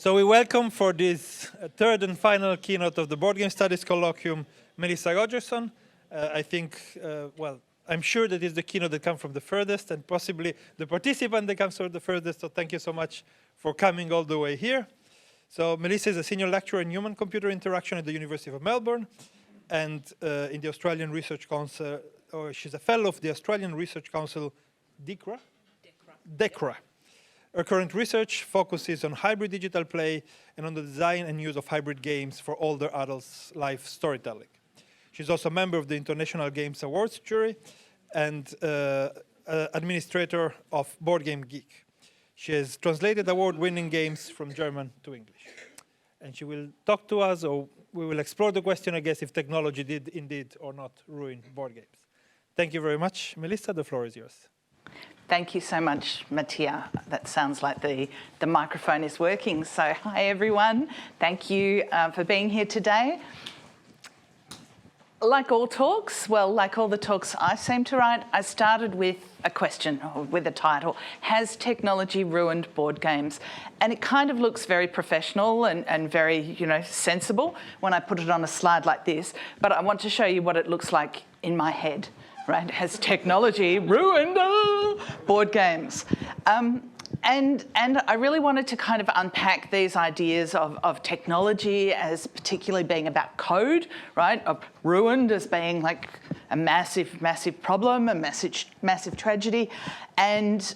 So we welcome for this third and final keynote of the Board Game Studies Colloquium, Melissa Rogerson. I think, well, I'm sure that is the keynote that comes from the furthest and possibly the participant that comes from the furthest. So thank you so much for coming all the way here. So Melissa is a senior lecturer in human-computer interaction at the University of Melbourne and in the Australian Research Council, or she's a fellow of the Australian Research Council, DECRA. Her current research focuses on hybrid digital play and on the design and use of hybrid games for older adults' life storytelling. She's also a member of the International Games Awards jury and administrator of Board Game Geek. She has translated award-winning games from German to English. And she will talk to us, or we will explore the question, I guess, if technology did indeed or not ruin board games. Thank you very much. Melissa, the floor is yours. Thank you so much, Mattia. That sounds like the microphone is working. So hi, everyone. Thank you for being here today. Like all talks, well, like all the talks I seem to write, I started with a question, or with a title, has technology ruined board games? And it kind of looks very professional and very, sensible when I put it on a slide like this, but I want to show you what it looks like in my head. Right? Has technology ruined board games? And I really wanted to kind of unpack these ideas of technology as particularly being about code, right? Of ruined as being like a massive, massive problem, a massive tragedy. And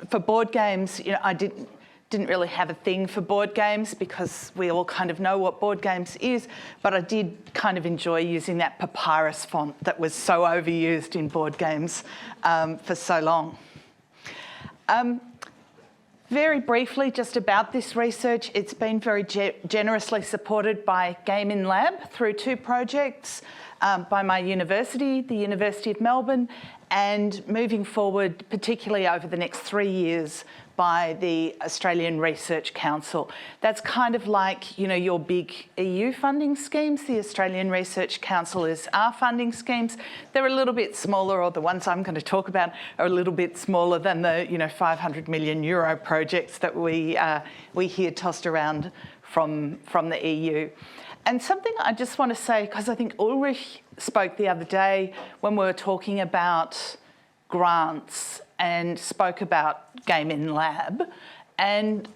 for board games, I didn't really have a thing for board games because we all kind of know what board games is, but I did kind of enjoy using that papyrus font that was so overused in board games for so long. Very briefly, just about this research, it's been very generously supported by Game in Lab through 2 projects by my university, the University of Melbourne, and moving forward, particularly over the next 3 years, by the Australian Research Council. That's kind of like, your big EU funding schemes. The Australian Research Council is our funding schemes. They're a little bit smaller, or the ones I'm going to talk about are a little bit smaller than the, 500 million euro projects that we hear tossed around from the EU. And something I just want to say, because I think Ulrich spoke the other day when we were talking about grants and spoke about Game in Lab. And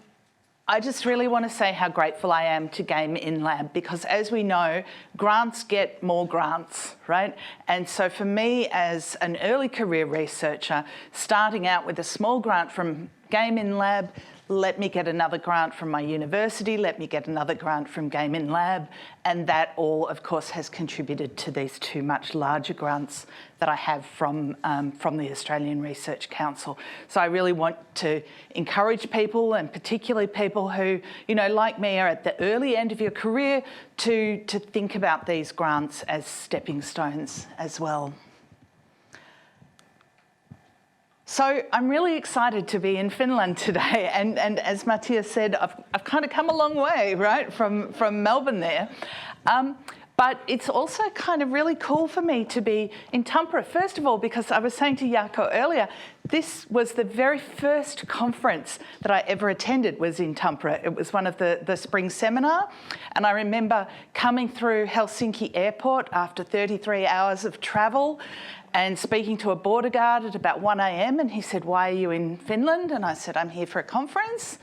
I just really want to say how grateful I am to Game in Lab, because as we know, grants get more grants, right? And so for me as an early career researcher, starting out with a small grant from Game in Lab, let me get another grant from my university, let me get another grant from Game in Lab, and that all, of course, has contributed to these 2 much larger grants that I have from the Australian Research Council. So I really want to encourage people, and particularly people who, like me, are at the early end of your career, to think about these grants as stepping stones as well. So I'm really excited to be in Finland today, and as Matthias said, I've kind of come a long way, right, from Melbourne there. But it's also kind of really cool for me to be in Tampere, first of all, because I was saying to Jaakko earlier, this was the very first conference that I ever attended was in Tampere. It was one of the spring seminar, and I remember coming through Helsinki airport after 33 hours of travel and speaking to a border guard at about 1 a.m. and he said, "Why are you in Finland?" And I said, "I'm here for a conference."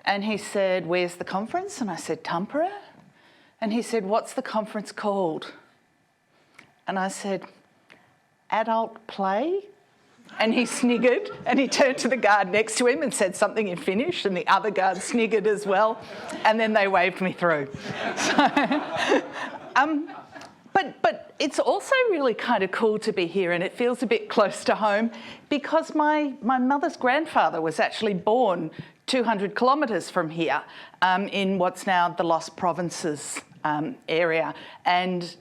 And he said, "Where's the conference?" And I said, "Tampere." And he said, "What's the conference called?" And I said, "Adult Play." And he sniggered, and he turned to the guard next to him and said something in Finnish, and the other guard sniggered as well, and then they waved me through. But it's also really kind of cool to be here, and it feels a bit close to home, because my mother's grandfather was actually born 200 kilometres from here, in what's now the Lost Provinces area. And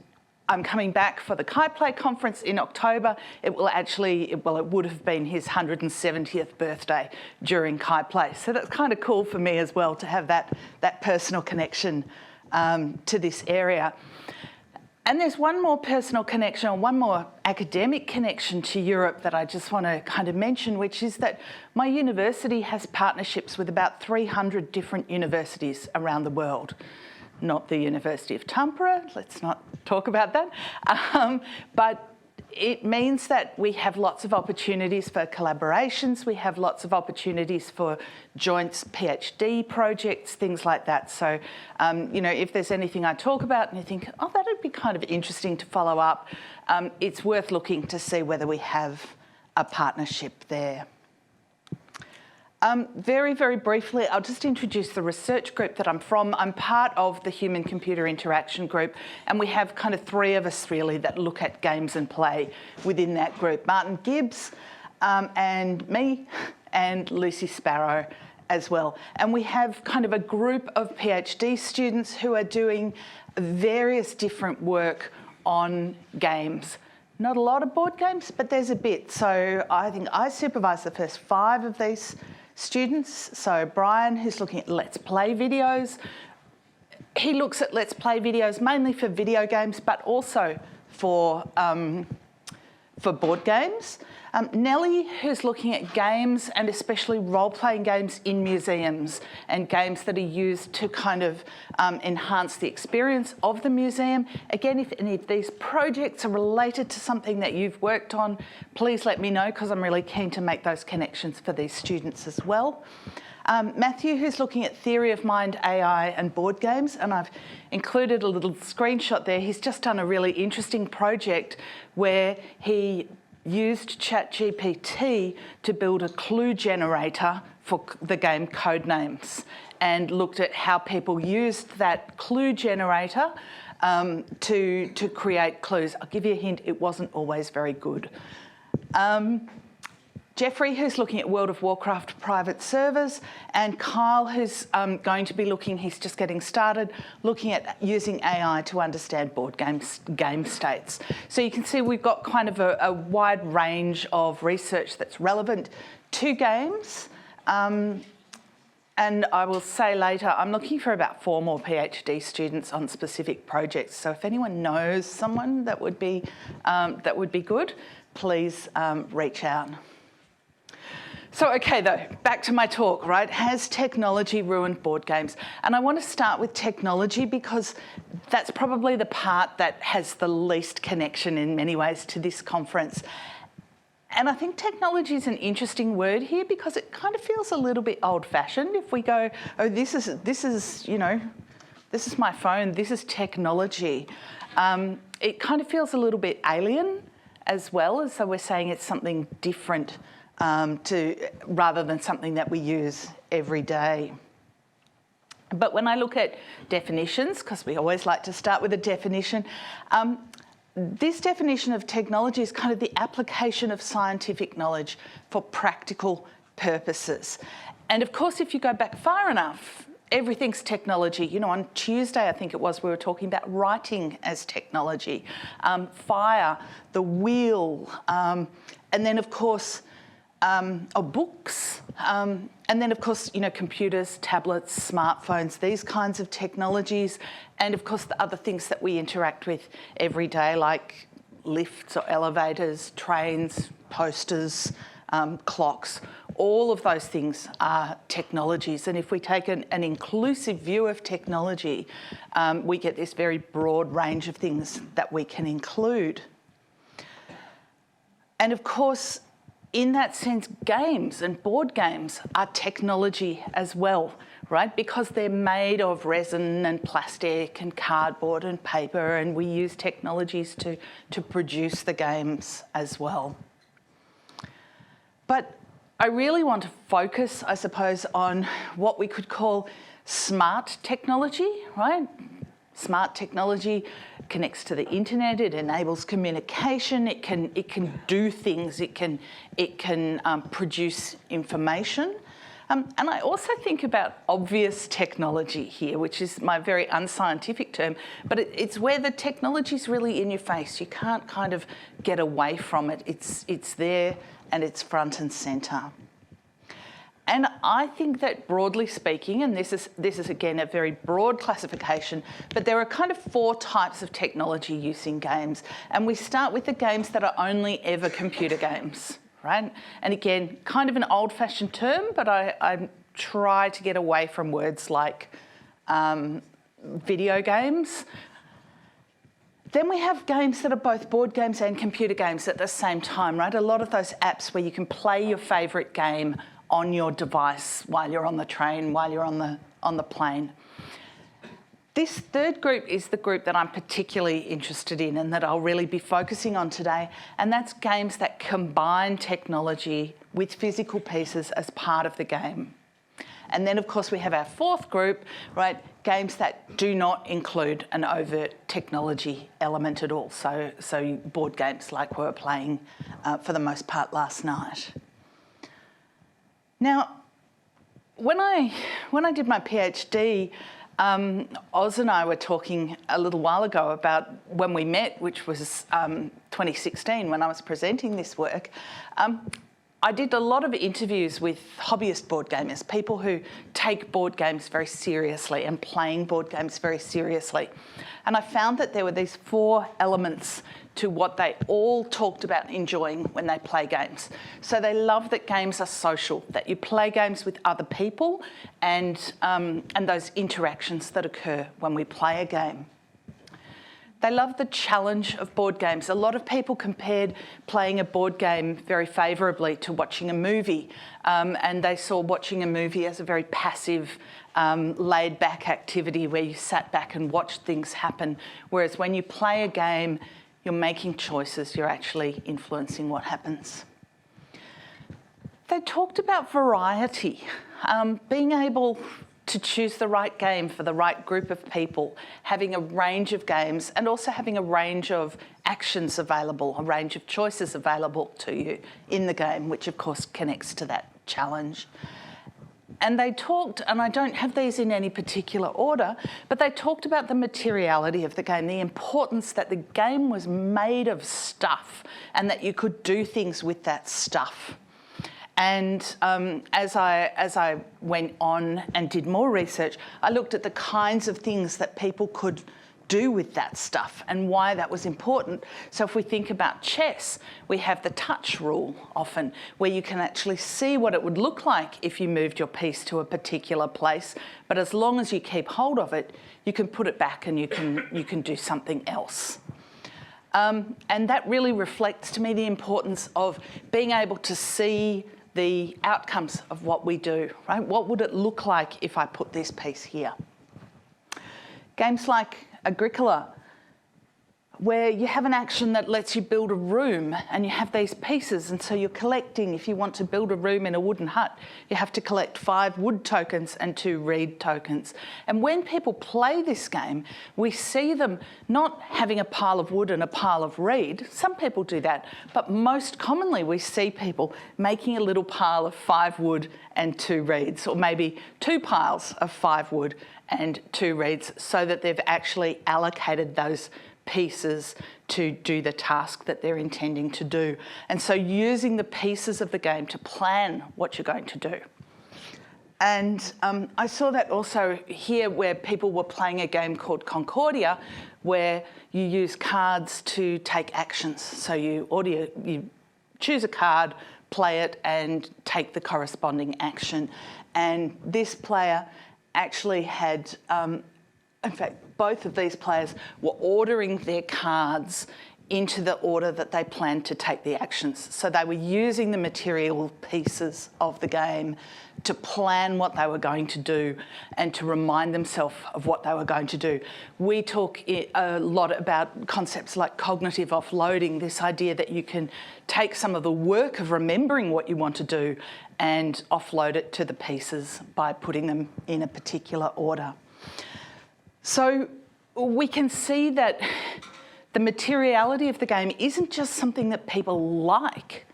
I'm coming back for the Kai Play conference in October. It would have been his 170th birthday during Kai Play. So that's kind of cool for me as well to have that personal connection to this area. And there's one more personal connection, or one more academic connection to Europe that I just want to kind of mention, which is that my university has partnerships with about 300 different universities around the world. Not the University of Tampere, let's not talk about that. But it means that we have lots of opportunities for collaborations, we have lots of opportunities for joint PhD projects, things like that. So, you know, if there's anything I talk about and you think, oh, that would be kind of interesting to follow up, it's worth looking to see whether we have a partnership there. Very, very briefly, I'll just introduce the research group that I'm from. I'm part of the Human-Computer Interaction group, and we have kind of three of us really that look at games and play within that group. Martin Gibbs and me and Lucy Sparrow as well. And we have kind of a group of PhD students who are doing various different work on games. Not a lot of board games, but there's a bit. So I think I supervise the first 5 of these students. So Brian, who's looking at Let's Play videos, he looks at Let's Play videos mainly for video games, but also for board games. Nellie, who's looking at games and especially role-playing games in museums and games that are used to kind of enhance the experience of the museum. Again, if any of these projects are related to something that you've worked on, please let me know, because I'm really keen to make those connections for these students as well. Matthew, who's looking at theory of mind, AI and board games, and I've included a little screenshot there. He's just done a really interesting project where he used ChatGPT to build a clue generator for the game Codenames, and looked at how people used that clue generator to create clues. I'll give you a hint, it wasn't always very good. Jeffrey, who's looking at World of Warcraft private servers, and Kyle, who's going to be looking, he's just getting started, looking at using AI to understand board games, game states. So you can see we've got kind of a wide range of research that's relevant to games. And I will say later, I'm looking for about 4 more PhD students on specific projects. So if anyone knows someone that would be good, please reach out. So, okay though, back to my talk, right? Has technology ruined board games? And I want to start with technology because that's probably the part that has the least connection in many ways to this conference. And I think technology is an interesting word here because it kind of feels a little bit old-fashioned. If we go, oh, this is, you know, this is my phone, this is technology. It kind of feels a little bit alien as well, as though we're saying it's something different rather than something that we use every day. But when I look at definitions, because we always like to start with a definition, this definition of technology is kind of the application of scientific knowledge for practical purposes. And of course, if you go back far enough, everything's technology. You know, on Tuesday, I think it was, we were talking about writing as technology, fire, the wheel, and then of course, books, and then of course, you know, computers, tablets, smartphones, these kinds of technologies, and of course the other things that we interact with every day, like lifts or elevators, trains, posters, clocks. All of those things are technologies, and if we take an inclusive view of technology, we get this very broad range of things that we can include. And of course, in that sense, games and board games are technology as well, right? Because they're made of resin and plastic and cardboard and paper, and we use technologies to produce the games as well. But I really want to focus, I suppose, on what we could call smart technology, right? Smart technology connects to the internet, it enables communication, it can do things, it can produce information. And I also think about obvious technology here, which is my very unscientific term, but it's where the technology's really in your face. You can't kind of get away from it. It's there and it's front and centre. And I think that broadly speaking, and this is again a very broad classification, but there are kind of 4 types of technology use in games. And we start with the games that are only ever computer games, right? And again, kind of an old-fashioned term, but I try to get away from words like video games. Then we have games that are both board games and computer games at the same time, right? A lot of those apps where you can play your favourite game on your device while you're on the train, while you're on the plane. This third group is the group that I'm particularly interested in and that I'll really be focusing on today, and that's games that combine technology with physical pieces as part of the game. And then, of course, we have our fourth group, right? Games that do not include an overt technology element at all. So board games like we were playing for the most part last night. Now, when I did my PhD, Oz and I were talking a little while ago about when we met, which was 2016 when I was presenting this work. I did a lot of interviews with hobbyist board gamers, people who take board games very seriously and playing board games very seriously. And I found that there were these 4 elements to what they all talked about enjoying when they play games. So they love that games are social, that you play games with other people and those interactions that occur when we play a game. They love the challenge of board games. A lot of people compared playing a board game very favourably to watching a movie, and they saw watching a movie as a very passive, laid-back activity where you sat back and watched things happen, whereas when you play a game, you're making choices, you're actually influencing what happens. They talked about variety, being able to choose the right game for the right group of people, having a range of games and also having a range of actions available, a range of choices available to you in the game, which of course connects to that challenge. And they talked, and I don't have these in any particular order, but they talked about the materiality of the game, the importance that the game was made of stuff and that you could do things with that stuff. And as I went on and did more research, I looked at the kinds of things that people could do with that stuff and why that was important. So if we think about chess, we have the touch rule often, where you can actually see what it would look like if you moved your piece to a particular place. But as long as you keep hold of it, you can put it back and you can do something else. And that really reflects to me the importance of being able to see the outcomes of what we do, right? What would it look like if I put this piece here? Games like Agricola, where you have an action that lets you build a room and you have these pieces, and so you're collecting. If you want to build a room in a wooden hut, you have to collect 5 wood tokens and 2 reed tokens. And when people play this game, we see them not having a pile of wood and a pile of reed. Some people do that, but most commonly we see people making a little pile of 5 wood and 2 reeds, or maybe 2 piles of 5 wood and 2 reeds, so that they've actually allocated those pieces to do the task that they're intending to do. And so using the pieces of the game to plan what you're going to do. And I saw that also here where people were playing a game called Concordia, where you use cards to take actions. So you choose a card, play it and take the corresponding action. And this player actually had, in fact, both of these players were ordering their cards into the order that they planned to take the actions. So they were using the material pieces of the game to plan what they were going to do and to remind themselves of what they were going to do. We talk a lot about concepts like cognitive offloading, this idea that you can take some of the work of remembering what you want to do and offload it to the pieces by putting them in a particular order. So we can see that the materiality of the game isn't just something that people like.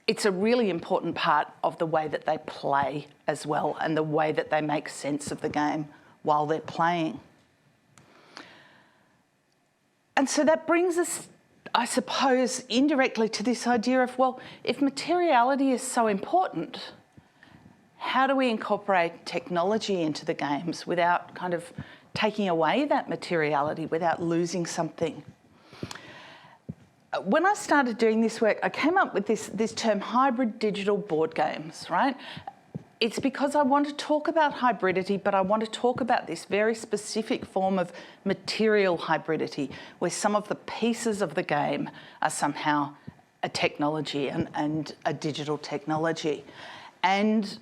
It's a really important part of the way that they play as well and the way that they make sense of the game while they're playing. And so that brings us, I suppose, indirectly to this idea of, well, if materiality is so important, how do we incorporate technology into the games without kind of taking away that materiality, without losing something? When I started doing this work, I came up with this term, hybrid digital board games, right? It's because I want to talk about hybridity, but I want to talk about this very specific form of material hybridity, where some of the pieces of the game are somehow a technology and a digital technology. And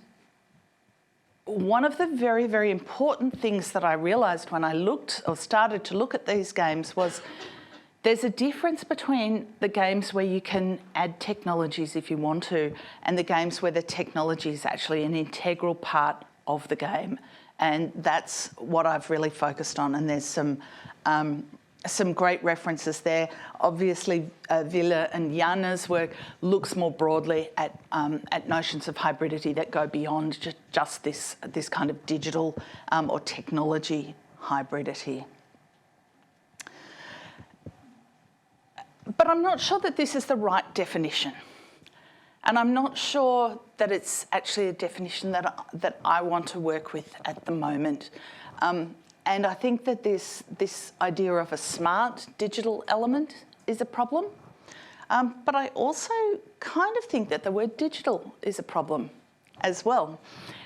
one of the very, very important things that I realised when I looked or started to look at these games was there's a difference between the games where you can add technologies if you want to, and the games where the technology is actually an integral part of the game. And that's what I've really focused on. And there's some great references there. Obviously, Ville and Jana's work looks more broadly at notions of hybridity that go beyond just this kind of digital or technology hybridity. But I'm not sure that this is the right definition. And I'm not sure that it's actually a definition that I want to work with at the moment. And I think that this idea of a smart digital element is a problem. But I also kind of think that the word digital is a problem as well.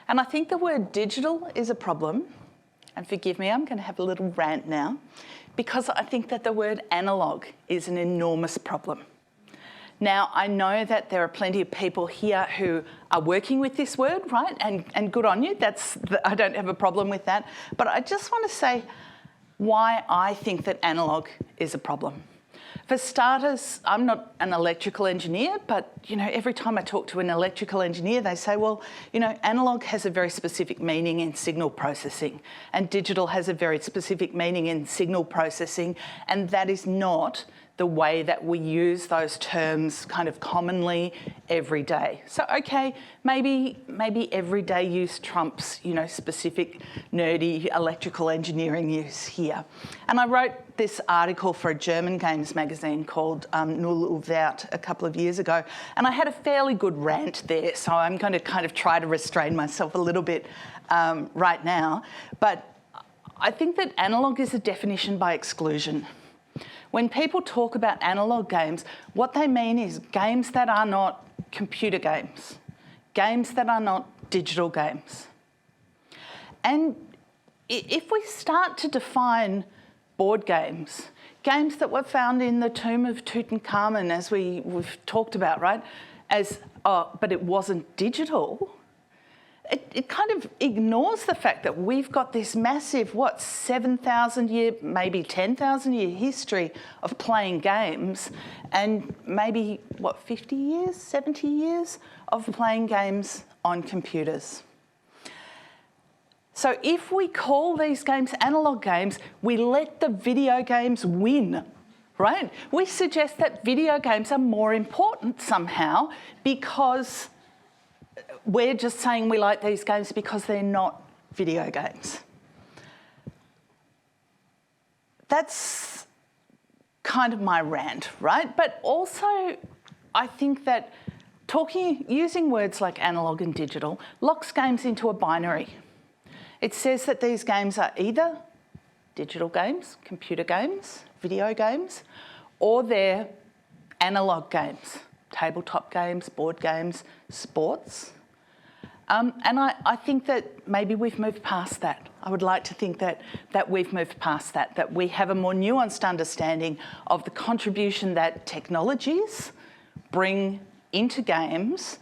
And I think the word digital is a problem, and forgive me, I'm going to have a little rant now, because I think that the word analogue is an enormous problem. Now, I know that there are plenty of people here who are working with this word, right? And good on you. I don't have a problem with that. But I just want to say why I think that analogue is a problem. For starters, I'm not an electrical engineer, but every time I talk to an electrical engineer, they say, well, analogue has a very specific meaning in signal processing, and digital has a very specific meaning in signal processing, and that is not the way that we use those terms kind of commonly every day. So, okay, maybe everyday use trumps, specific nerdy electrical engineering use here. And I wrote this article for a German games magazine called Null Wert a couple of years ago, and I had a fairly good rant there, so I'm going to kind of try to restrain myself a little bit right now. But I think that analogue is a definition by exclusion. When people talk about analogue games, what they mean is games that are not computer games, games that are not digital games. And if we start to define board games, games that were found in the tomb of Tutankhamun, as we've talked about, right, as, but it wasn't digital, it kind of ignores the fact that we've got this massive, 7,000 year, maybe 10,000 year history of playing games, and maybe, 50 years, 70 years of playing games on computers. So if we call these games analogue games, we let the video games win, right? We suggest that video games are more important somehow because we're just saying we like these games because they're not video games. That's kind of my rant, right? But also, I think that using words like analogue and digital locks games into a binary. It says that these games are either digital games, computer games, video games, or they're analogue games, tabletop games, board games, sports. And I think that maybe we've moved past that. I would like to think that we've moved past that we have a more nuanced understanding of the contribution that technologies bring into games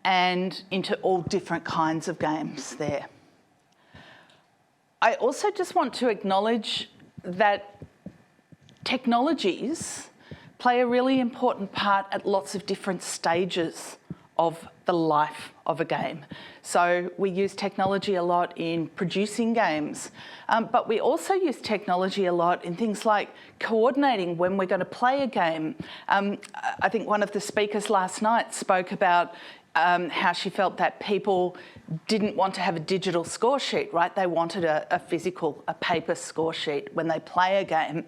and into all different kinds of games there. I also just want to acknowledge that technologies play a really important part at lots of different stages of the life of a game. So we use technology a lot in producing games, but we also use technology a lot in things like coordinating when we're going to play a game. I think one of the speakers last night spoke about how she felt that people didn't want to have a digital score sheet, right? They wanted a physical, a paper score sheet when they play a game.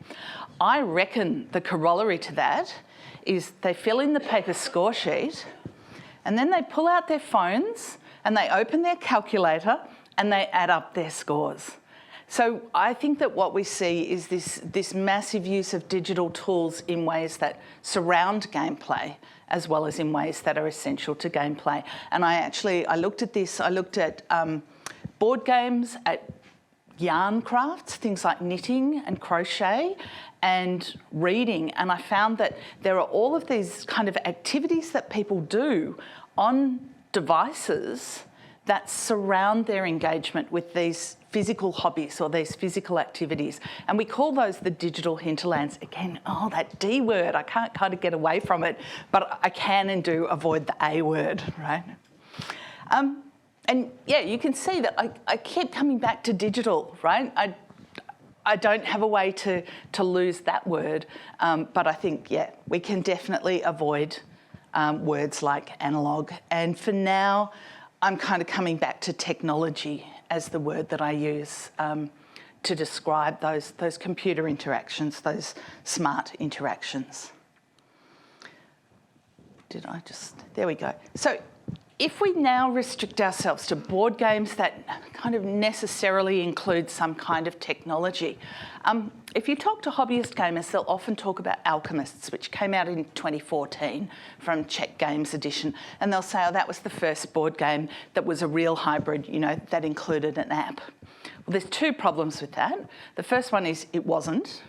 I reckon the corollary to that is they fill in the paper score sheet and then they pull out their phones and they open their calculator and they add up their scores. So I think that what we see is this massive use of digital tools in ways that surround gameplay as well as in ways that are essential to gameplay. And I looked at this, I looked at board games, at yarn crafts, things like knitting and crochet and reading, and I found that there are all of these kind of activities that people do on devices that surround their engagement with these physical hobbies or these physical activities. And we call those the digital hinterlands. Again, oh, that D word, I can't kind of get away from it, but I can and do avoid the A word, right? And yeah, you can see that I keep coming back to digital, right? I don't have a way to lose that word, but I think, yeah, we can definitely avoid words like analogue. And for now, I'm kind of coming back to technology as the word that I use to describe those computer interactions, those smart interactions. There we go. So if we now restrict ourselves to board games that kind of necessarily include some kind of technology, if you talk to hobbyist gamers, they'll often talk about Alchemists, which came out in 2014 from XXVI Edition, and they'll say, oh, that was the first board game that was a real hybrid, you know, that included an app. Well, there's two problems with that. The first one is it wasn't,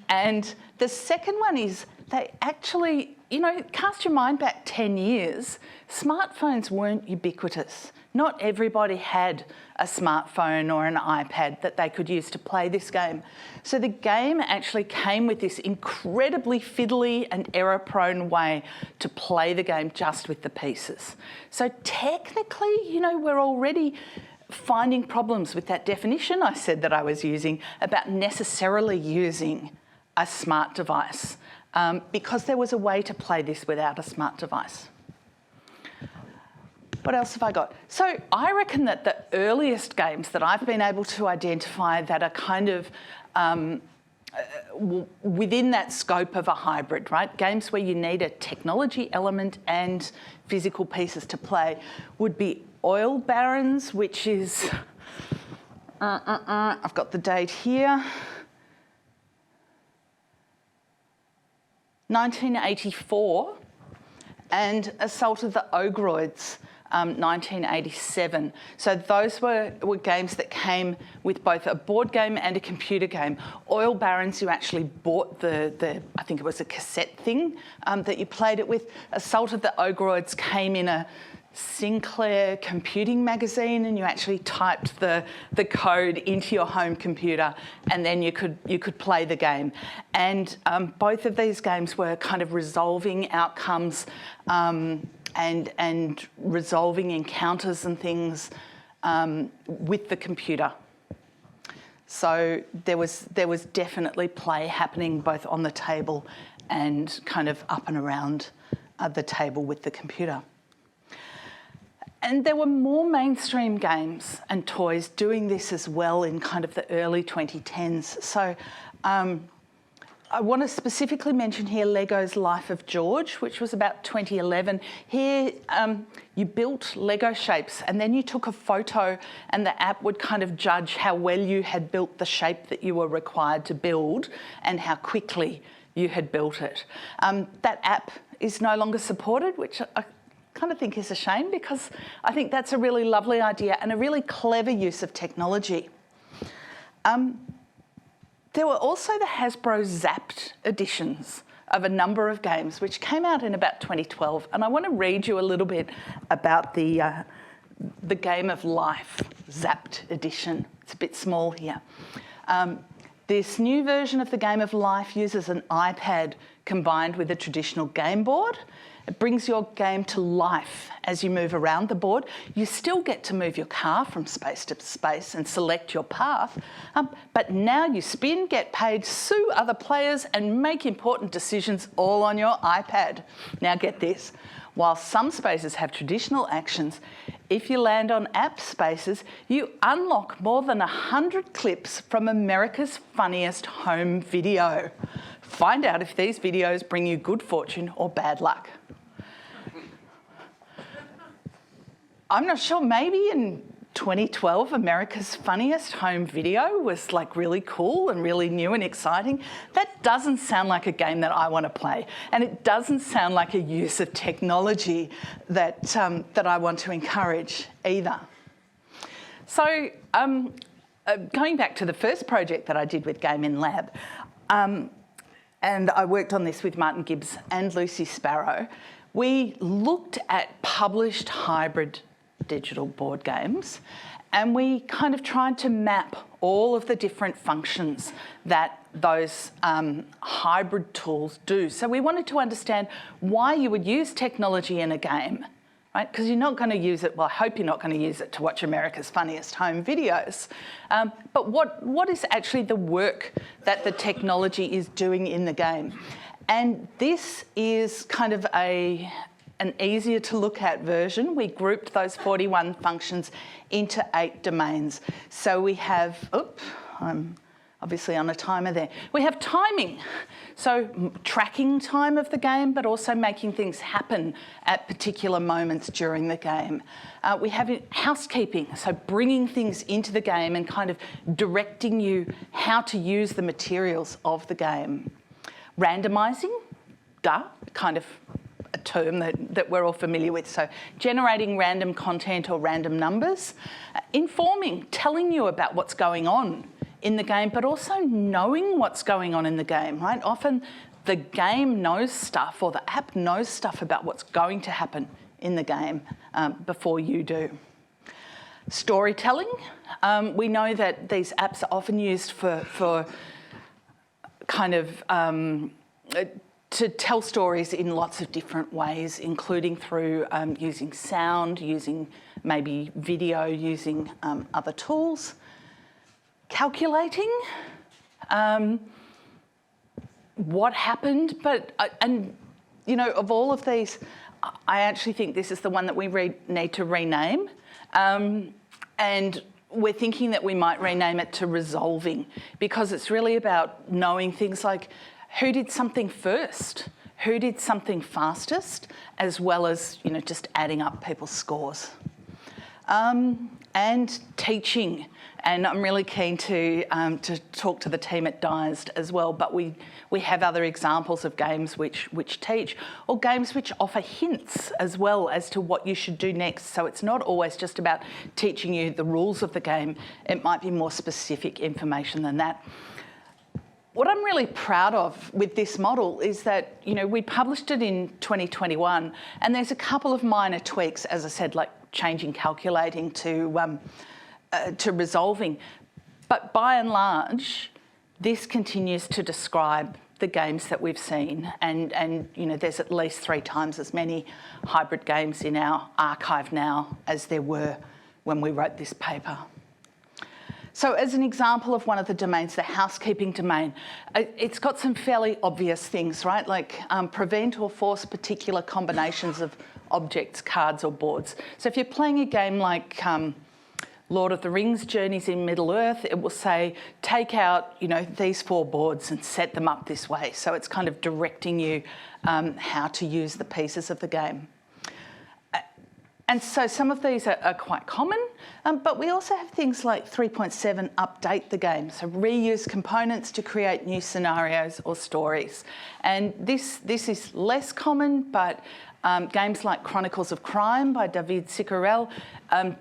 and the second one is they actually, you know, cast your mind back 10 years, smartphones weren't ubiquitous. Not everybody had a smartphone or an iPad that they could use to play this game. So the game actually came with this incredibly fiddly and error-prone way to play the game just with the pieces. So technically, you know, we're already finding problems with that definition I said that I was using about necessarily using a smart device. Because there was a way to play this without a smart device. What else have I got? So I reckon that the earliest games that I've been able to identify that are kind of within that scope of a hybrid, right? Games where you need a technology element and physical pieces to play would be Oil Barons, which is, I've got the date here, 1984, and Assault of the Ogroids, 1987. So those were games that came with both a board game and a computer game. Oil Barons, you actually bought I think it was a cassette thing that you played it with. Assault of the Ogroids came in a Sinclair computing magazine, and you actually typed the code into your home computer, and then you could play the game. And both of these games were kind of resolving outcomes and resolving encounters and things with the computer. So there was definitely play happening both on the table and kind of up and around the table with the computer. And there were more mainstream games and toys doing this as well in kind of the early 2010s. So I want to specifically mention here Lego's Life of George, which was about 2011. Here you built Lego shapes and then you took a photo and the app would kind of judge how well you had built the shape that you were required to build and how quickly you had built it. That app is no longer supported, which I kind of think is a shame, because I think that's a really lovely idea and a really clever use of technology. There were also the Hasbro Zapped editions of a number of games, which came out in about 2012. And I want to read you a little bit about the Game of Life Zapped edition. It's a bit small here. This new version of the Game of Life uses an iPad combined with a traditional game board. It brings your game to life as you move around the board. You still get to move your car from space to space and select your path, but now you spin, get paid, sue other players and make important decisions all on your iPad. Now get this, while some spaces have traditional actions, if you land on app spaces, you unlock more than 100 clips from America's Funniest Home Video. Find out if these videos bring you good fortune or bad luck. I'm not sure, maybe in 2012, America's Funniest Home Video was like really cool and really new and exciting. That doesn't sound like a game that I want to play. And it doesn't sound like a use of technology that, that I want to encourage either. So going back to the first project that I did with Game in Lab, and I worked on this with Martin Gibbs and Lucy Sparrow, we looked at published hybrid digital board games, and we kind of tried to map all of the different functions that those hybrid tools do. So we wanted to understand why you would use technology in a game, right? Because you're not going to use it, well, I hope you're not going to use it to watch America's Funniest Home Videos. But what is actually the work that the technology is doing in the game? And this is kind of an easier to look at version. We grouped those 41 functions into 8 domains. So we have, I'm obviously on a timer there. We have timing, so tracking time of the game, but also making things happen at particular moments during the game. We have housekeeping, so bringing things into the game and kind of directing you how to use the materials of the game. Randomising, kind of a term that we're all familiar with. So generating random content or random numbers. Informing, telling you about what's going on in the game, but also knowing what's going on in the game, right? Often the game knows stuff, or the app knows stuff about what's going to happen in the game before you do. Storytelling, we know that these apps are often used for kind of to tell stories in lots of different ways, including through using sound, using maybe video, using other tools. Calculating what happened, and you know, of all of these, I actually think this is the one that we need to rename, and we're thinking that we might rename it to resolving, because it's really about knowing things like who did something first, who did something fastest, as well as, you know, just adding up people's scores. And teaching, and I'm really keen to talk to the team at Dized as well, but we have other examples of games which teach, or games which offer hints as well as to what you should do next. So it's not always just about teaching you the rules of the game, it might be more specific information than that. What I'm really proud of with this model is that, you know, we published it in 2021, and there's a couple of minor tweaks, as I said, like changing calculating to resolving. But by and large, this continues to describe the games that we've seen, and you know, there's at least 3 times as many hybrid games in our archive now as there were when we wrote this paper. So as an example of one of the domains, the housekeeping domain, it's got some fairly obvious things, right? Like prevent or force particular combinations of objects, cards or boards. So if you're playing a game like Lord of the Rings, Journeys in Middle-earth, it will say, take out, you know, these 4 boards and set them up this way. So it's kind of directing you how to use the pieces of the game. And so some of these are quite common, but we also have things like 3.7, update the game. So reuse components to create new scenarios or stories. And this is less common, but games like Chronicles of Crime by David Sicarel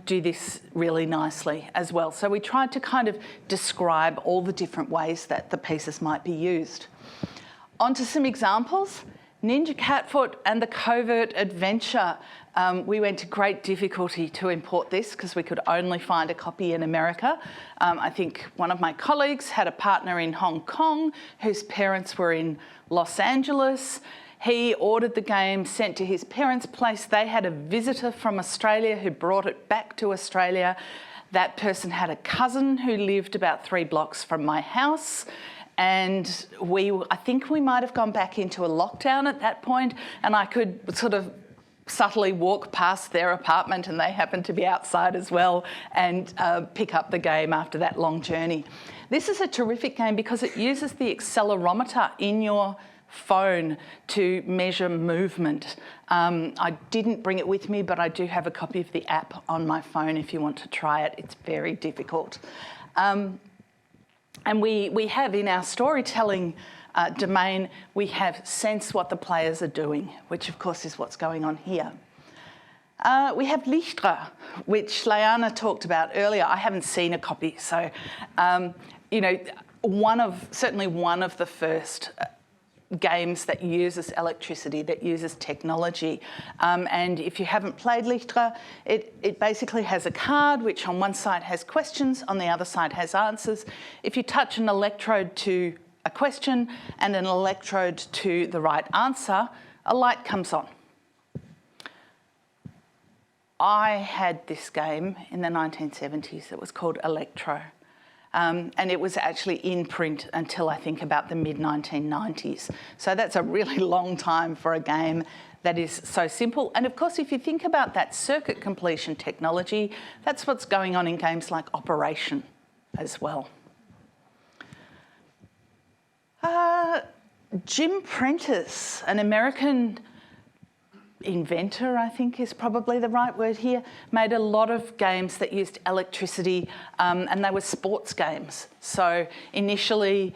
do this really nicely as well. So we tried to kind of describe all the different ways that the pieces might be used. On to some examples. Ninja Catfoot and the Covert Adventure. We went to great difficulty to import this because we could only find a copy in America. I think one of my colleagues had a partner in Hong Kong whose parents were in Los Angeles. He ordered the game, sent to his parents' place. They had a visitor from Australia who brought it back to Australia. That person had a cousin who lived about 3 blocks from my house. And I think we might have gone back into a lockdown at that point, and I could sort of subtly walk past their apartment, and they happened to be outside as well, and pick up the game after that long journey. This is a terrific game because it uses the accelerometer in your phone to measure movement. I didn't bring it with me, but I do have a copy of the app on my phone if you want to try it. It's very difficult. And we have in our storytelling domain, we have sense what the players are doing, which of course is what's going on here. We have Lichtra, which Leana talked about earlier. I haven't seen a copy, so you know, certainly one of the first games that uses electricity, that uses technology. And if you haven't played Lichtra, it basically has a card which on one side has questions, on the other side has answers. If you touch an electrode to a question and an electrode to the right answer, a light comes on. I had this game in the 1970s. It was called Electro. And it was actually in print until I think about the mid-1990s. So that's a really long time for a game that is so simple. And of course, if you think about that circuit completion technology, that's what's going on in games like Operation as well. Jim Prentice, an American inventor, I think is probably the right word here, made a lot of games that used electricity and they were sports games. So initially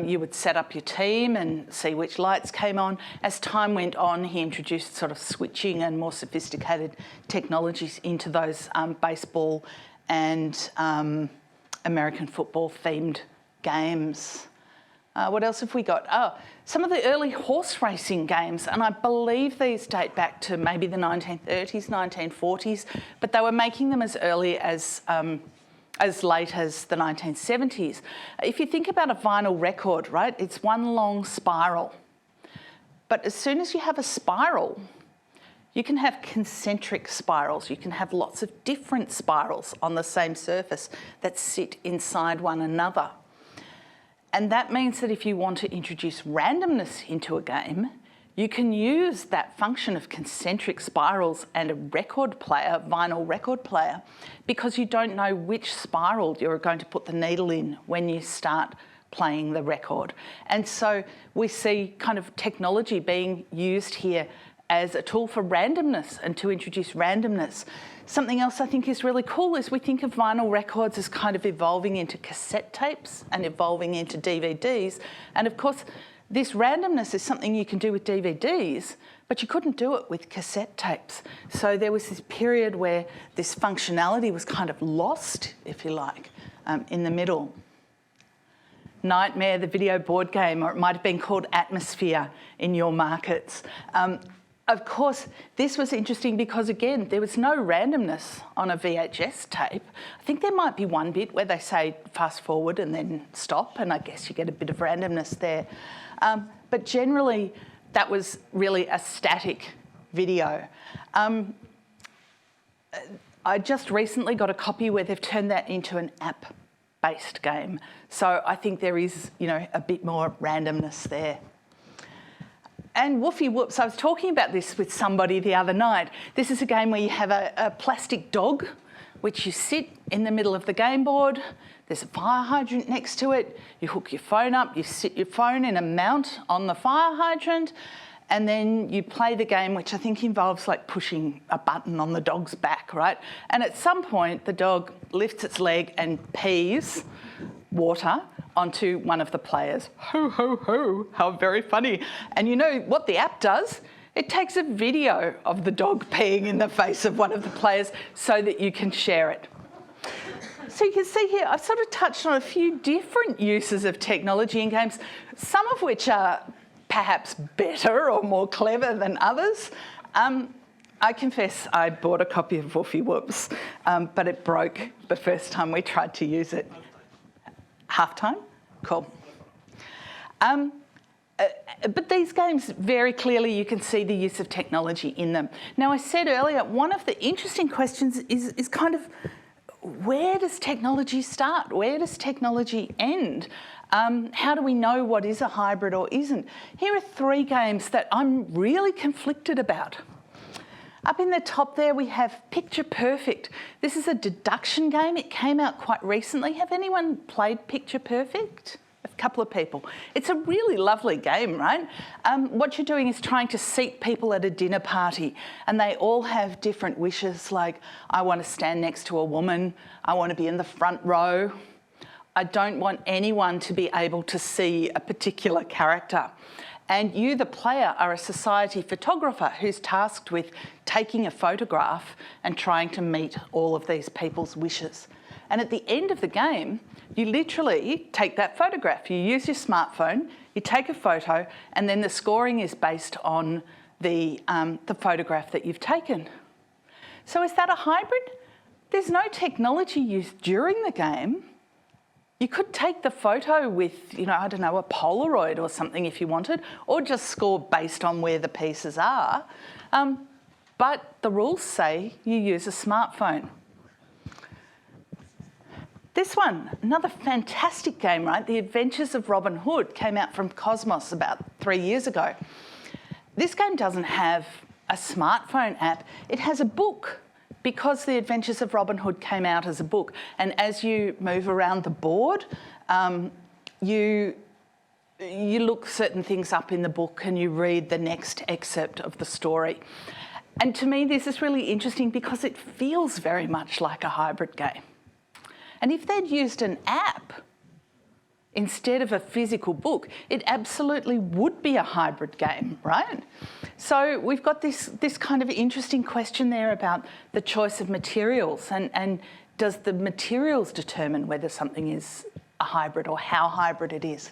you would set up your team and see which lights came on. As time went on, he introduced sort of switching and more sophisticated technologies into those baseball and American football themed games. What else have we got? Oh, some of the early horse racing games, and I believe these date back to maybe the 1930s, 1940s, but they were making them as early as late as the 1970s. If you think about a vinyl record, right, it's one long spiral. But as soon as you have a spiral, you can have concentric spirals. You can have lots of different spirals on the same surface that sit inside one another. And that means that if you want to introduce randomness into a game, you can use that function of concentric spirals and a record player, vinyl record player, because you don't know which spiral you're going to put the needle in when you start playing the record. And so we see kind of technology being used here as a tool for randomness and to introduce randomness. Something else I think is really cool is we think of vinyl records as kind of evolving into cassette tapes and evolving into DVDs. And of course, this randomness is something you can do with DVDs, but you couldn't do it with cassette tapes. So there was this period where this functionality was kind of lost, if you like, in the middle. Nightmare, the video board game, or it might have been called Atmosphere in your markets. Of course, this was interesting because, again, there was no randomness on a VHS tape. I think there might be one bit where they say fast forward and then stop, and I guess you get a bit of randomness there. But generally, that was really a static video. I just recently got a copy where they've turned that into an app-based game. So I think there is, you know, a bit more randomness there. And Woofy Whoops, I was talking about this with somebody the other night. This is a game where you have a plastic dog, which you sit in the middle of the game board. There's a fire hydrant next to it. You hook your phone up, you sit your phone in a mount on the fire hydrant, and then you play the game, which I think involves like pushing a button on the dog's back, right? And at some point, the dog lifts its leg and pees water onto one of the players. Ho, ho, ho, how very funny. And you know what the app does? It takes a video of the dog peeing in the face of one of the players so that you can share it. So you can see here, I've sort of touched on a few different uses of technology in games, some of which are perhaps better or more clever than others. I confess I bought a copy of Woofy Whoops, but it broke the first time we tried to use it. Half-time? Cool. But these games, very clearly you can see the use of technology in them. Now, I said earlier, one of the interesting questions is kind of, where does technology start? Where does technology end? How do we know what is a hybrid or isn't? Here are three games that I'm really conflicted about. Up in the top there, we have Picture Perfect. This is a deduction game. It came out quite recently. Have anyone played Picture Perfect? Of couple of people. It's a really lovely game, right? What you're doing is trying to seat people at a dinner party, and they all have different wishes, like, I want to stand next to a woman, I want to be in the front row, I don't want anyone to be able to see a particular character. And you, the player, are a society photographer who's tasked with taking a photograph and trying to meet all of these people's wishes. And at the end of the game, you literally take that photograph. You use your smartphone, you take a photo, and then the scoring is based on the photograph that you've taken. So is that a hybrid? There's no technology used during the game. You could take the photo with, you know, I don't know, a Polaroid or something if you wanted, or just score based on where the pieces are. But the rules say you use a smartphone. This one, another fantastic game, right? The Adventures of Robin Hood came out from Cosmos about 3 years ago. This game doesn't have a smartphone app, it has a book. Because The Adventures of Robin Hood came out as a book, and as you move around the board, you look certain things up in the book and you read the next excerpt of the story. And to me, this is really interesting because it feels very much like a hybrid game. And if they'd used an app instead of a physical book, it absolutely would be a hybrid game, right? So we've got this kind of interesting question there about the choice of materials, and does the materials determine whether something is a hybrid or how hybrid it is?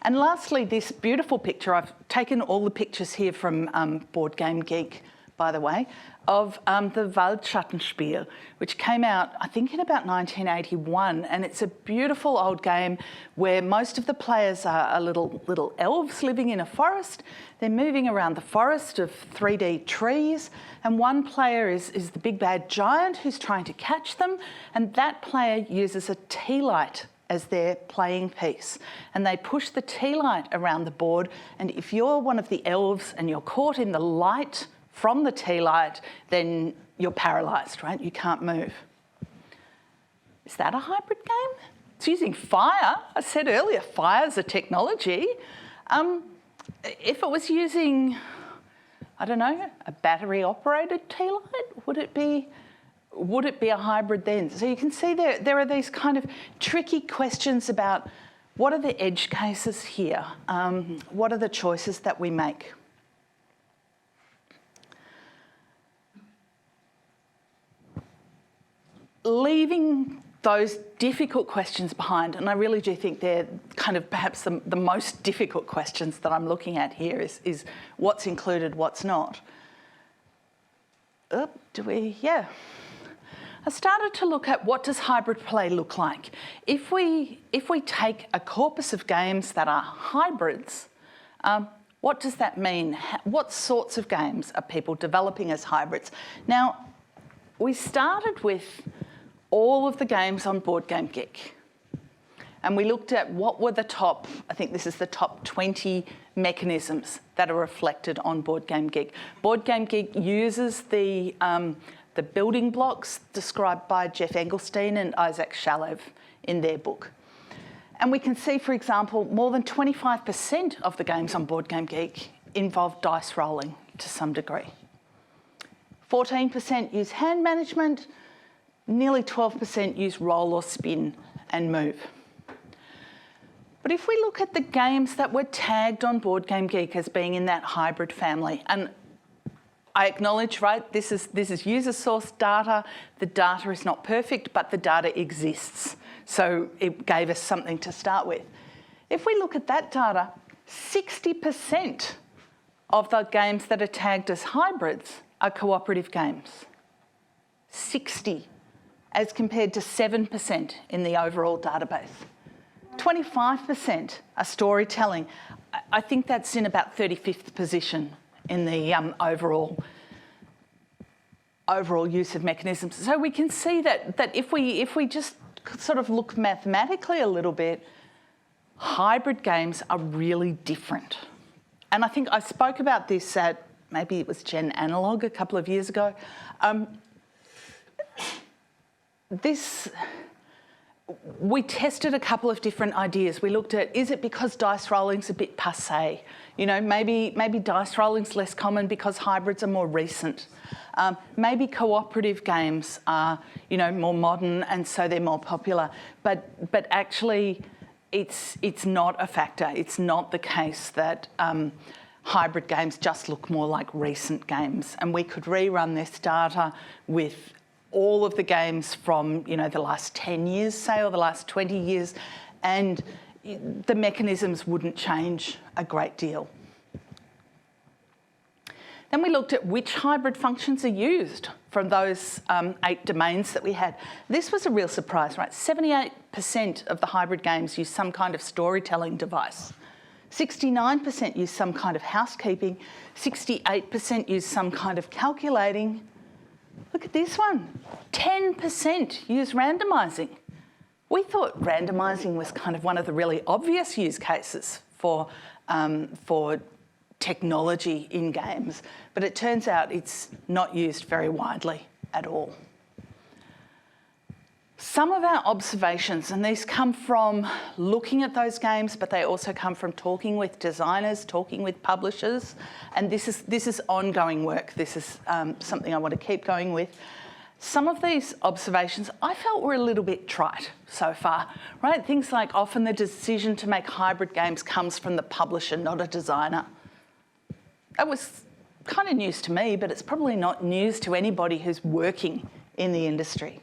And lastly, this beautiful picture, I've taken all the pictures here from Board Game Geek, by the way, of the Waldschattenspiel, which came out, I think, in about 1981. And it's a beautiful old game where most of the players are little elves living in a forest. They're moving around the forest of 3D trees. And one player is the big bad giant who's trying to catch them. And that player uses a tea light as their playing piece. And they push the tea light around the board. And if you're one of the elves and you're caught in the light from the tea light, then you're paralysed, right? You can't move. Is that a hybrid game? It's using fire. I said earlier, fire's a technology. If it was using, I don't know, a battery-operated tea light, would it be a hybrid then? So you can see there are these kind of tricky questions about what are the edge cases here? What are the choices that we make? Leaving those difficult questions behind, and I really do think they're kind of perhaps the most difficult questions that I'm looking at here is what's included, what's not. I started to look at what does hybrid play look like. If we take a corpus of games that are hybrids, what does that mean? What sorts of games are people developing as hybrids? Now, we started with all of the games on Board Game Geek. And we looked at what were the top, I think this is the top 20 mechanisms that are reflected on Board Game Geek. Board Game Geek uses the building blocks described by Jeff Engelstein and Isaac Shalev in their book. And we can see, for example, more than 25% of the games on Board Game Geek involve dice rolling to some degree. 14% use hand management, nearly 12% use roll or spin and move. But if we look at the games that were tagged on Board Game Geek as being in that hybrid family, and I acknowledge, right, this is user source data. The data is not perfect, but the data exists. So it gave us something to start with. If we look at that data, 60% of the games that are tagged as hybrids are cooperative games. 60, as compared to 7% in the overall database. 25% are storytelling. I think that's in about 35th position in the overall use of mechanisms. So we can see that if we just sort of look mathematically a little bit, hybrid games are really different. And I think I spoke about this at, maybe it was Gen Analogue a couple of years ago. we tested a couple of different ideas. We looked at, is it because dice rolling's a bit passé? You know, maybe dice rolling's less common because hybrids are more recent. Maybe cooperative games are, you know, more modern and so they're more popular. But actually, it's not a factor. It's not the case that hybrid games just look more like recent games. And we could rerun this data with all of the games from, you know, the last 10 years, say, or the last 20 years, and the mechanisms wouldn't change a great deal. Then we looked at which hybrid functions are used from those 8 domains that we had. This was a real surprise, right? 78% of the hybrid games use some kind of storytelling device. 69% use some kind of housekeeping. 68% use some kind of calculating. Look at this one. 10% use randomising. We thought randomising was kind of one of the really obvious use cases for technology in games, but it turns out it's not used very widely at all. Some of our observations, and these come from looking at those games, but they also come from talking with designers, talking with publishers, and this is ongoing work. This is something I want to keep going with. Some of these observations I felt were a little bit trite so far, right? Things like often the decision to make hybrid games comes from the publisher, not a designer. That was kind of news to me, but it's probably not news to anybody who's working in the industry.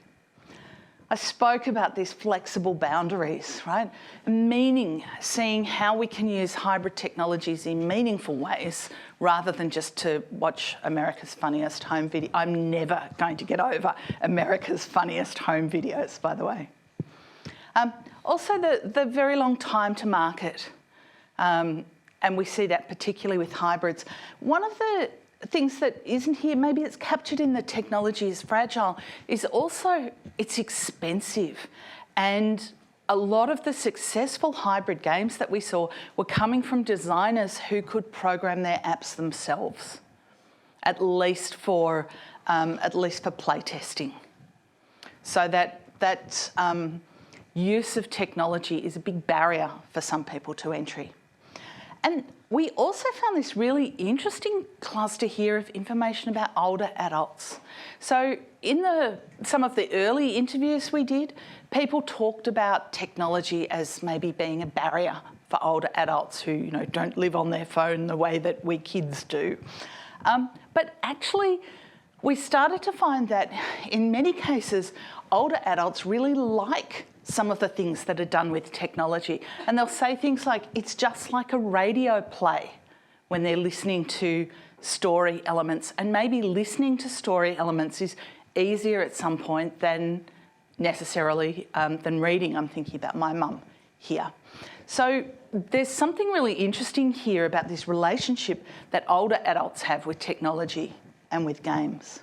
I spoke about these flexible boundaries, right? Meaning, seeing how we can use hybrid technologies in meaningful ways rather than just to watch America's Funniest Home Video. I'm never going to get over America's Funniest Home Videos, by the way. Also, the very long time to market. And we see that particularly with hybrids. One of the things that isn't here, maybe it's captured in the technology is fragile, is also it's expensive. And a lot of the successful hybrid games that we saw were coming from designers who could program their apps themselves, at least for playtesting. So that use of technology is a big barrier for some people to entry. And we also found this really interesting cluster here of information about older adults. So in some of the early interviews we did, people talked about technology as maybe being a barrier for older adults who, you know, don't live on their phone the way that we kids do. But actually, we started to find that in many cases, older adults really like some of the things that are done with technology. And they'll say things like, it's just like a radio play when they're listening to story elements. And maybe listening to story elements is easier at some point than necessarily than reading. I'm thinking about my mum here. So there's something really interesting here about this relationship that older adults have with technology and with games.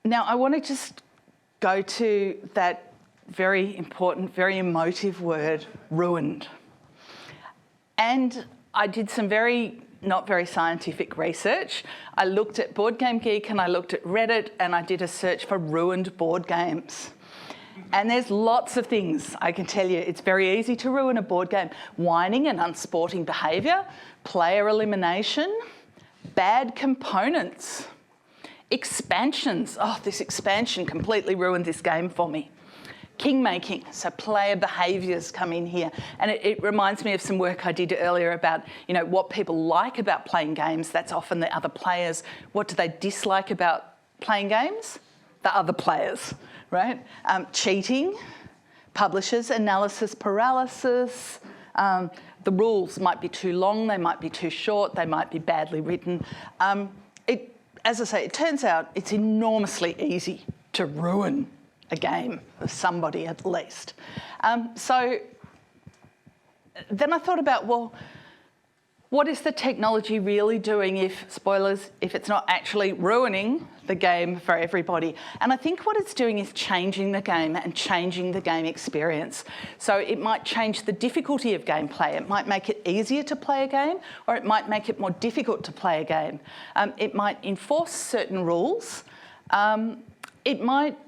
Now, I want to just go to that very important, very emotive word, ruined. And I did some not very scientific research. I looked at Board Game Geek and I looked at Reddit and I did a search for ruined board games. And there's lots of things, I can tell you. It's very easy to ruin a board game. Whining and unsporting behaviour, player elimination, bad components, expansions. Oh, this expansion completely ruined this game for me. King-making, so player behaviours come in here. And it reminds me of some work I did earlier about, you know, what people like about playing games. That's often the other players. What do they dislike about playing games? The other players, right? Cheating, publishers, analysis paralysis. The rules might be too long, they might be too short, they might be badly written. As I say, it turns out it's enormously easy to ruin a game of somebody at least. So then I thought about, well, what is the technology really doing if, spoilers, if it's not actually ruining the game for everybody? And I think what it's doing is changing the game and changing the game experience. So it might change the difficulty of gameplay. It might make it easier to play a game, or it might make it more difficult to play a game. It might enforce certain rules. It might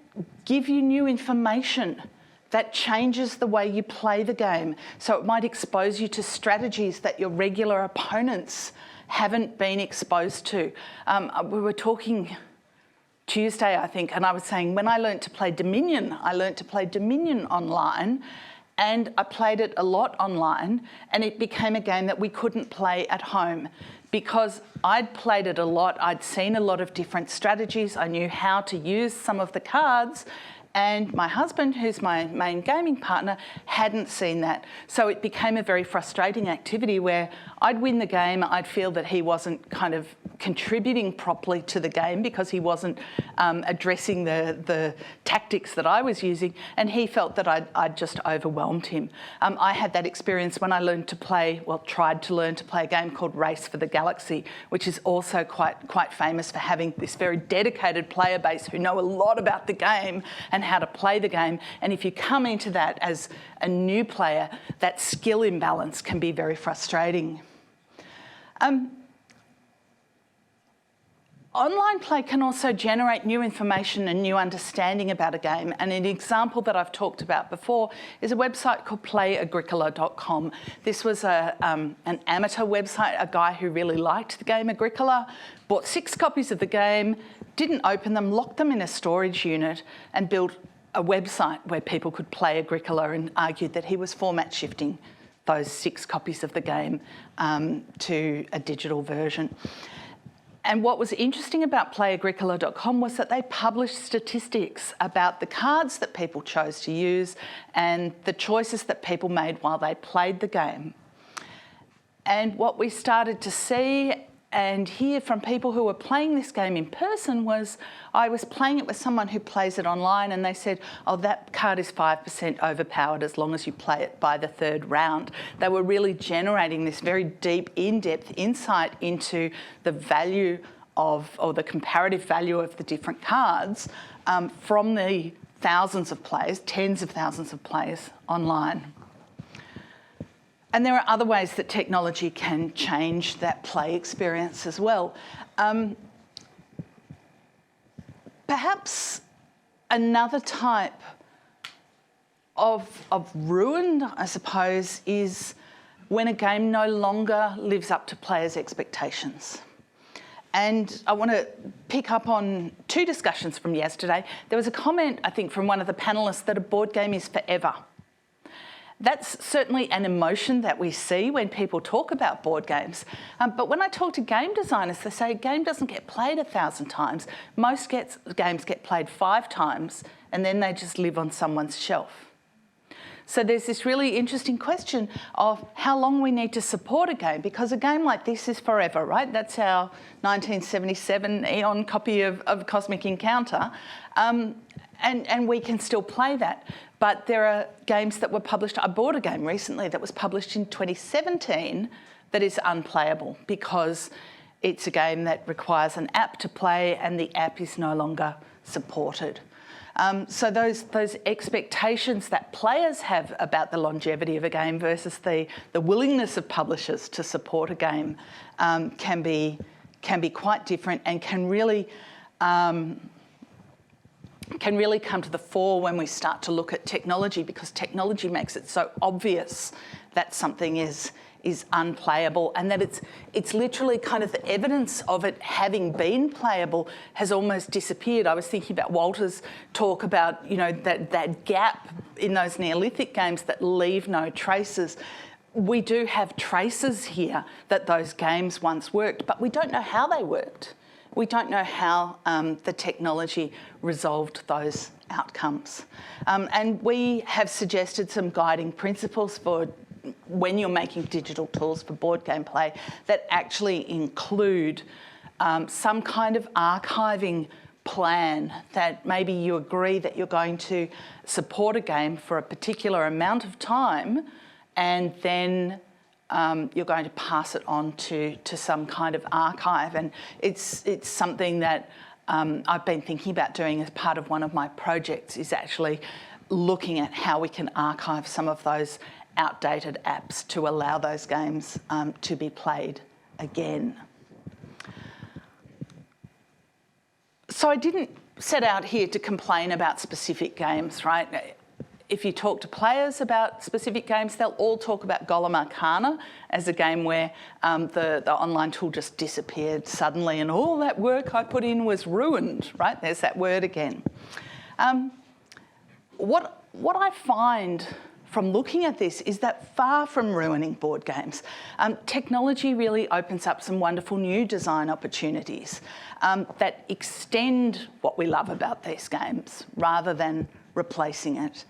give you new information that changes the way you play the game. So it might expose you to strategies that your regular opponents haven't been exposed to. We were talking Tuesday, I think, and I was saying when I learnt to play Dominion, online, and I played it a lot online, and it became a game that we couldn't play at home because I'd played it a lot, I'd seen a lot of different strategies, I knew how to use some of the cards, and my husband, who's my main gaming partner, hadn't seen that. So it became a very frustrating activity where I'd win the game, I'd feel that he wasn't kind of contributing properly to the game because he wasn't addressing the tactics that I was using, and he felt that I'd just overwhelmed him. I had that experience when I tried to learn to play a game called Race for the Galaxy, which is also quite famous for having this very dedicated player base who know a lot about the game and how to play the game. And if you come into that as a new player, that skill imbalance can be very frustrating. Online play can also generate new information and new understanding about a game. And an example that I've talked about before is a website called playagricola.com. This was an amateur website, a guy who really liked the game Agricola, bought 6 copies of the game, didn't open them, locked them in a storage unit, and built a website where people could play Agricola, and argued that he was format shifting those 6 copies of the game to a digital version. And what was interesting about playagricola.com was that they published statistics about the cards that people chose to use and the choices that people made while they played the game. And what we started to see and hear from people who were playing this game in person was, I was playing it with someone who plays it online, and they said, oh, that card is 5% overpowered as long as you play it by the 3rd round. They were really generating this very deep, in-depth insight into the value of, or the comparative value of the different cards from the thousands of players, tens of thousands of players online. And there are other ways that technology can change that play experience as well. Perhaps another type of ruin, I suppose, is when a game no longer lives up to players' expectations. And I want to pick up on 2 discussions from yesterday. There was a comment, I think, from one of the panellists that a board game is forever. That's certainly an emotion that we see when people talk about board games. But when I talk to game designers, they say a game doesn't get played 1,000 times. Most games get played 5 times, and then they just live on someone's shelf. So there's this really interesting question of how long we need to support a game, because a game like this is forever, right? That's our 1977 Eon copy of Cosmic Encounter. And we can still play that. But there are games that were published. I bought a game recently that was published in 2017 that is unplayable because it's a game that requires an app to play and the app is no longer supported. So those expectations that players have about the longevity of a game versus the willingness of publishers to support a game can be quite different, and can really come to the fore when we start to look at technology, because technology makes it so obvious that something is unplayable, and that it's literally kind of the evidence of it having been playable has almost disappeared. I was thinking about Walter's talk about, you know, that gap in those Neolithic games that leave no traces. We do have traces here that those games once worked, but we don't know how they worked. We don't know how the technology resolved those outcomes. And we have suggested some guiding principles for when you're making digital tools for board game play that actually include some kind of archiving plan, that maybe you agree that you're going to support a game for a particular amount of time, and then you're going to pass it on to some kind of archive. And it's something that I've been thinking about doing as part of one of my projects, is actually looking at how we can archive some of those outdated apps to allow those games to be played again. So I didn't set out here to complain about specific games, right? If you talk to players about specific games, they'll all talk about Golem Arcana as a game where the online tool just disappeared suddenly and all that work I put in was ruined, right? There's that word again. What I find from looking at this is that far from ruining board games, technology really opens up some wonderful new design opportunities that extend what we love about these games rather than replacing it.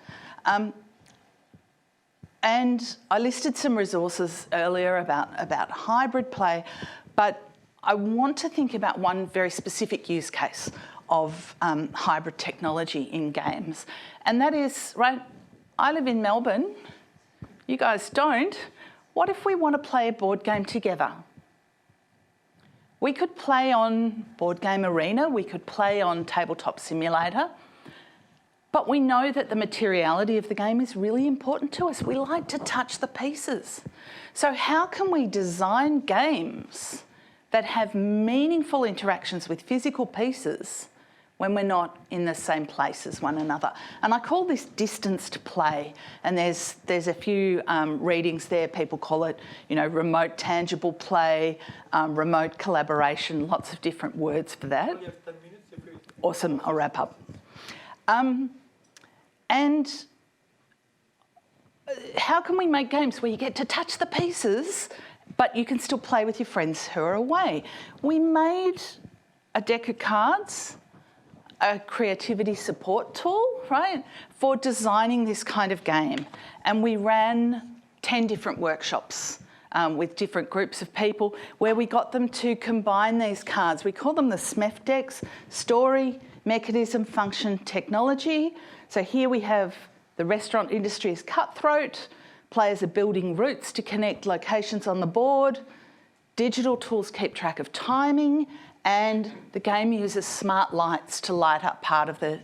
And I listed some resources earlier about hybrid play, but I want to think about one very specific use case of hybrid technology in games. And that is, right, I live in Melbourne, you guys don't. What if we want to play a board game together? We could play on Board Game Arena, we could play on Tabletop Simulator, but we know that the materiality of the game is really important to us. We like to touch the pieces. So how can we design games that have meaningful interactions with physical pieces when we're not in the same place as one another? And I call this distanced play. And there's a few readings there. People call it, remote tangible play, remote collaboration, lots of different words for that. We have 10 minutes. Awesome, I'll wrap up. And how can we make games where you get to touch the pieces, but you can still play with your friends who are away? We made a deck of cards, a creativity support tool, right, for designing this kind of game. And we ran 10 different workshops with different groups of people where we got them to combine these cards. We call them the SMEF decks: story, mechanism, function, technology. So here we have the restaurant industry is cutthroat, players are building routes to connect locations on the board, digital tools keep track of timing, and the game uses smart lights to light up part of the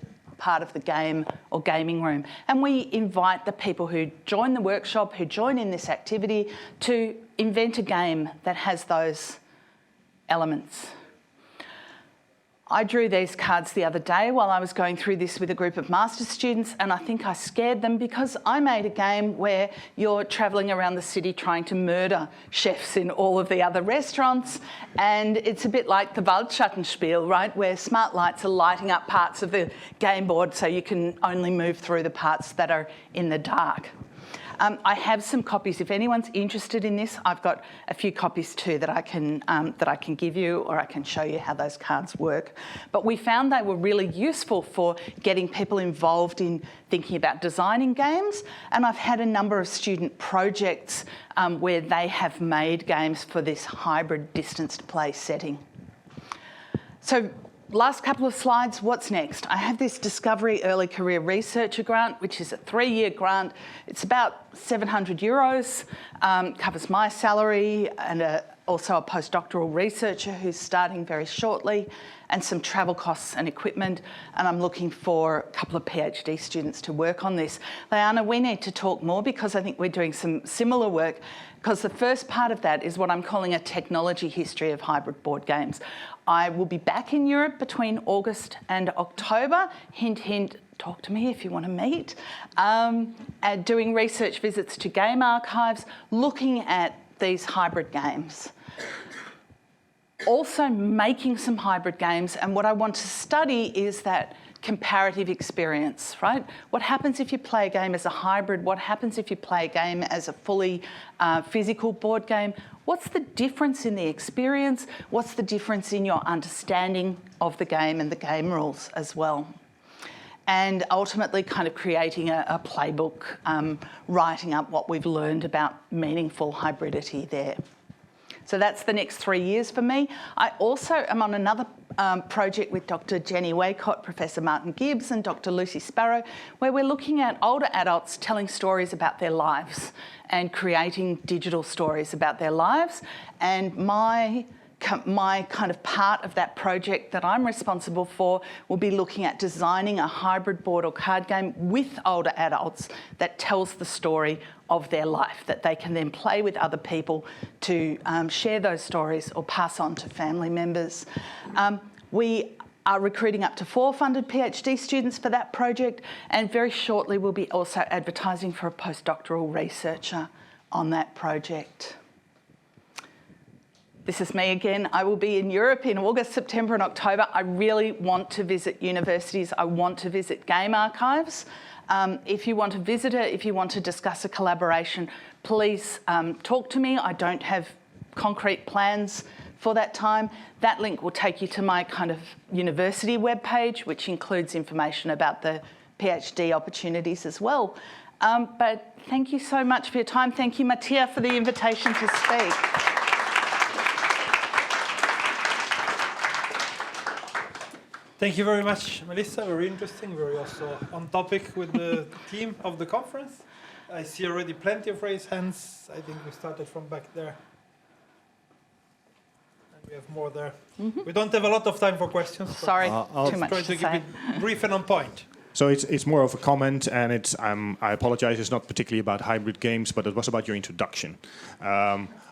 game or gaming room. And we invite the people who join the workshop, who join in this activity, to invent a game that has those elements. I drew these cards the other day while I was going through this with a group of master's students, and I think I scared them because I made a game where you're travelling around the city trying to murder chefs in all of the other restaurants, and it's a bit like the Waldschattenspiel, right, where smart lights are lighting up parts of the game board so you can only move through the parts that are in the dark. I have some copies. If anyone's interested in this, I've got a few copies too that I can give you, or I can show you how those cards work. But we found they were really useful for getting people involved in thinking about designing games. And I've had a number of student projects where they have made games for this hybrid distanced play setting. So, last couple of slides, what's next? I have this Discovery Early Career Researcher grant, which is a 3-year grant. It's about €700, covers my salary and also a postdoctoral researcher who's starting very shortly, and some travel costs and equipment. And I'm looking for a couple of PhD students to work on this. Leanna, we need to talk more because I think we're doing some similar work, because the first part of that is what I'm calling a technology history of hybrid board games. I will be back in Europe between August and October. Hint, hint, talk to me if you want to meet. Doing research visits to game archives, looking at these hybrid games. Also making some hybrid games, and what I want to study is that comparative experience, right? What happens if you play a game as a hybrid? What happens if you play a game as a fully physical board game? What's the difference in the experience? What's the difference in your understanding of the game and the game rules as well? And ultimately kind of creating a playbook, writing up what we've learned about meaningful hybridity there. So that's the next 3 years for me. I also am on another project with Dr. Jenny Waycott, Professor Martin Gibbs and Dr. Lucy Sparrow, where we're looking at older adults telling stories about their lives and creating digital stories about their lives. And my kind of part of that project that I'm responsible for will be looking at designing a hybrid board or card game with older adults that tells the story of their life, that they can then play with other people to share those stories or pass on to family members. We are recruiting up to 4 funded PhD students for that project, and very shortly we'll be also advertising for a postdoctoral researcher on that project. This is me again. I will be in Europe in August, September and October. I really want to visit universities. I want to visit game archives. If you want to visit it, if you want to discuss a collaboration, please talk to me. I don't have concrete plans for that time. That link will take you to my kind of university webpage, which includes information about the PhD opportunities as well. But thank you so much for your time. Thank you, Mattia, for the invitation to speak. Thank you very much, Melissa. Very interesting. Very also on topic with the theme of the conference. I see already plenty of raised hands. I think we started from back there. And we have more there. We don't have a lot of time for questions. Sorry, I'll too much try to to keep say. it brief and on point. So it's more of a comment, and I apologize. It's not particularly about hybrid games, but it was about your introduction.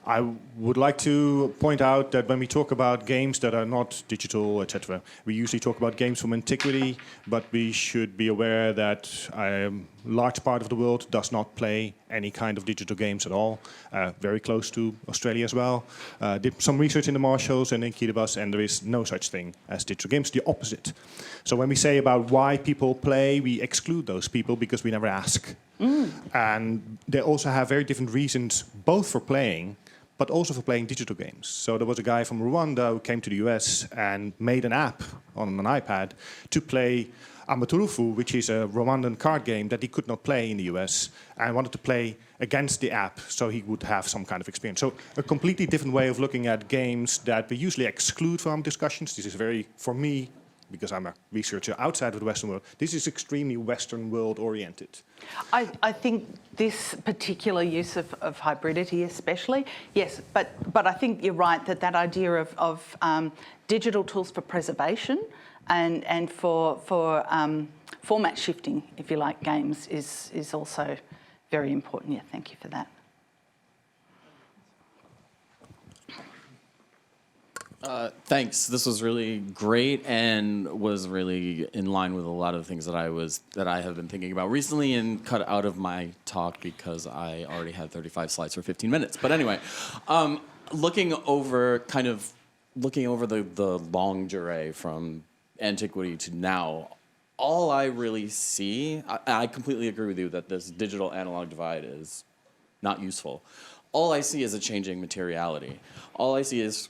I would like to point out that when we talk about games that are not digital, etc., we usually talk about games from antiquity, but we should be aware that a large part of the world does not play any kind of digital games at all. Very close to Australia as well. Did some research in the Marshalls and in Kiribati, and there is no such thing as digital games, the opposite. So when we say about why people play, we exclude those people because we never ask. And they also have very different reasons, both for playing, but also for playing digital games. So there was a guy from Rwanda who came to the US and made an app on an iPad to play Amaturufu, which is a Rwandan card game that he could not play in the US, and wanted to play against the app so he would have some kind of experience. So a completely different way of looking at games that we usually exclude from discussions. This is very, for me, because I'm a researcher outside of the Western world, this is extremely Western world oriented. I think this particular use of hybridity especially, yes, but I think you're right that idea of digital tools for preservation and for format shifting, if you like, games is also very important. Yeah, thank you for that. Thanks. This was really great and was really in line with a lot of the things that I have been thinking about recently and cut out of my talk because I already had 35 slides for 15 minutes. But anyway, looking over the longue durée from antiquity to now, all I really see, I completely agree with you that this digital analog divide is not useful. All I see is a changing materiality. All I see is